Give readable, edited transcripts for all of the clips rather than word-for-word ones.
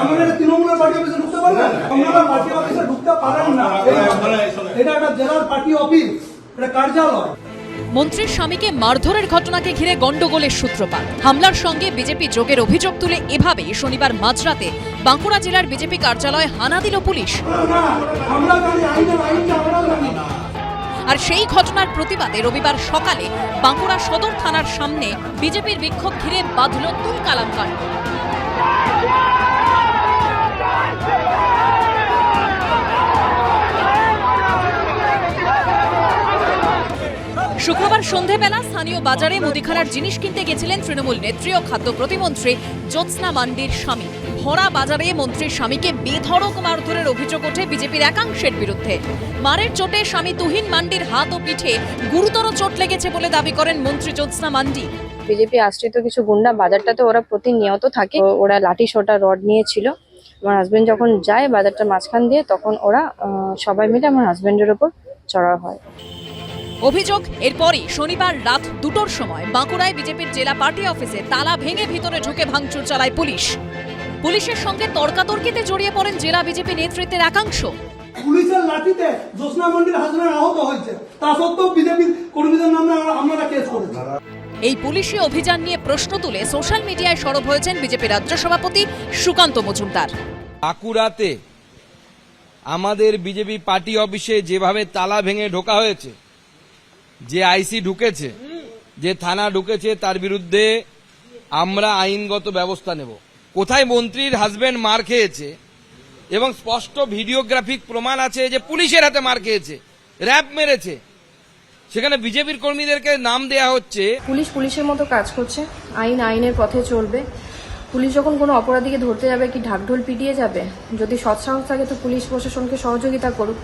আমাদের তৃণমূলের পার্টি অফিসে ঢুকতে পারবেন? আপনারা পার্টি অফিসে ঢুকতে পারেন না। এটা একটা জেলার পার্টি অফিস, এটা কার্যালয়। মন্ত্রীর স্বামীকে মারধরের ঘটনাকে ঘিরে গন্ডগোলের সূত্রপাত। হামলার সঙ্গে বিজেপি যোগের অভিযোগ তুলে এভাবেই শনিবার মাঝরাতে বাঁকুড়া জেলার বিজেপি কার্যালয়ে হানা দিল পুলিশ। আর সেই ঘটনার প্রতিবাদে রবিবার সকালে বাঁকুড়া সদর থানার সামনে বিজেপির বিক্ষোভ ঘিরে বাঁধল তুলকালাম কাণ্ড। শুক্রবার সন্ধেবেলা স্থানীয় বাজারে মুদিখানার জিনিস কিনতে গেছিলেন তৃণমূল নেত্রী ও খাদ্য প্রতিমন্ত্রী জ্যোৎস্না মান্ডির স্বামী। ভরা বাজারে মন্ত্রীর স্বামীকে বেধড়ক মারধরের অভিযোগ ওঠে বিজেপির একাংশের বিরুদ্ধে। মারের চোটে স্বামী তুহিন মান্ডির হাত ও পিঠে গুরুতর চোট লেগেছে বলে দাবি করেন মন্ত্রী জ্যোৎস্না মান্ডি। বিজেপি আশ্রিত কিছু গুন্ডা বাজারটাতে ওরা প্রতিনিয়ত থাকে, ওরা লাঠি সোটা রড নিয়েছিল। আমার হাজবেন্ড যখন যায় বাজারটার মাঝখান দিয়ে, তখন ওরা সবাই মিলে আমার হাজবেন্ডের উপর চড়াও হয়। অভিযোগ, এরপরই শনিবার রাত 2টোর সময় বাঁকুড়ায় বিজেপির জেলা পার্টি অফিসে তালা ভেঙে ভিতরে ঢুকে ভাঙচুর চালায় পুলিশ। পুলিশের সঙ্গে তর্কাতর্কিতে জড়িয়ে পড়েন জেলা বিজেপি নেতৃত্বের একাংশ। পুলিশের লাঠিতে জ্যোৎস্না মান্ডির হাজবেন্ড আহত হয়েছে, তা সত্ত্বেও বিজেপি কর্মীদের নামে আমরা কেস করেছি। এই পুলিশি অভিযান নিয়ে প্রশ্ন তুলে সোশ্যাল মিডিয়ায় সরব হয়েছেন বিজেপি রাজ্য সভাপতি সুকান্ত মজুমদার। বাঁকুড়াতে আমাদের বিজেপি পার্টি অফিসে যেভাবে তালা ভেঙে ঢোকা হয়েছে, যে আইসি ঢুকেছে, যে থানা ঢুকেছে, তার বিরুদ্ধে আমরা আইনগত ব্যবস্থা নেব। কোথায় মন্ত্রীর হাজবেন্ড মার খেয়েছে এবং স্পষ্ট ভিডিওগ্রাফিক প্রমাণ আছে যে পুলিশের হাতে মার খেয়েছে, র‍্যাব মেরেছে, সেখানে বিজেপির কর্মীদেরকে নাম দেয়া হচ্ছে। পুলিশ পুলিশের মতো কাজ করছে, আইন আইনের পথে চলবে। পুলিশ যখন কোনো অপরাধীকে ধরতে যাবে কি ঢাকঢোল পিটিয়ে যাবে? যদি সৎসাহস থাকে তো পুলিশ প্রশাসনকে সহযোগিতা করুক।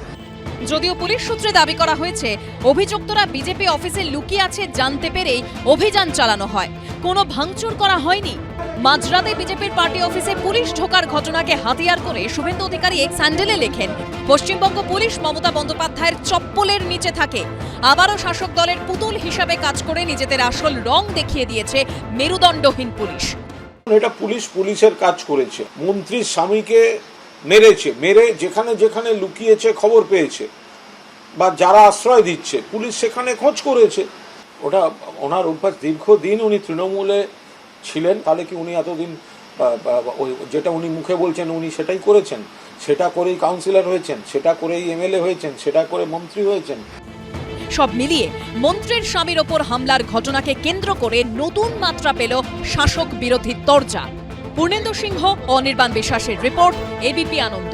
যদিও পুলিশ সূত্রে দাবি করা হয়েছে অভিযুক্তরা বিজেপি অফিসে লুকিয়ে আছে জানতে পেরেই অভিযান চালানো হয়, কোনো ভাঙচুর করা হয়নি। মাঝরাতে বিজেপির পার্টি অফিসে পুলিশ ঢোকার ঘটনাকে হাতিয়ার করে শুভেন্দু অধিকারী এক স্যান্ডেলে লেখেন, পশ্চিমবঙ্গ পুলিশ মমতা বন্দ্যোপাধ্যায়ের চপ্পলের নিচে থাকে। আবারও শাসক দলের পুতুল হিসাবে কাজ করে নিজেদের আসল রং দেখিয়ে দিয়েছে মেরুদণ্ডহীন পুলিশ। এটা পুলিশের কাজ করেছে। মন্ত্রীর স্বামীকে মেরেছে, মেরে যেখানে যেখানে লুকিয়েছে খবর পেয়েছে বা যারা আশ্রয় দিচ্ছে পুলিশ সেখানে খোঁজ করেছে। ওটা ওনার অভ্যাস, দীর্ঘদিন উনি তৃণমূলে ছিলেন, তাহলে কি উনি এতদিন যেটা উনি মুখে বলছেন উনি সেটাই করেছেন? সেটা করেই কাউন্সিলর হয়েছেন, সেটা করেই এমএলএ হয়েছেন, সেটা করে মন্ত্রী হয়েছেন। সব মিলিয়ে মন্ত্রীর স্বামীর ওপর হামলার ঘটনাকে কেন্দ্র করে নতুন মাত্রা পেল শাসক বিরোধী তরজা। পূর্ণেন্দু সিংহ ও অনির্বাণ বিশ্বাসের রিপোর্ট, এবিপি আনন্দ।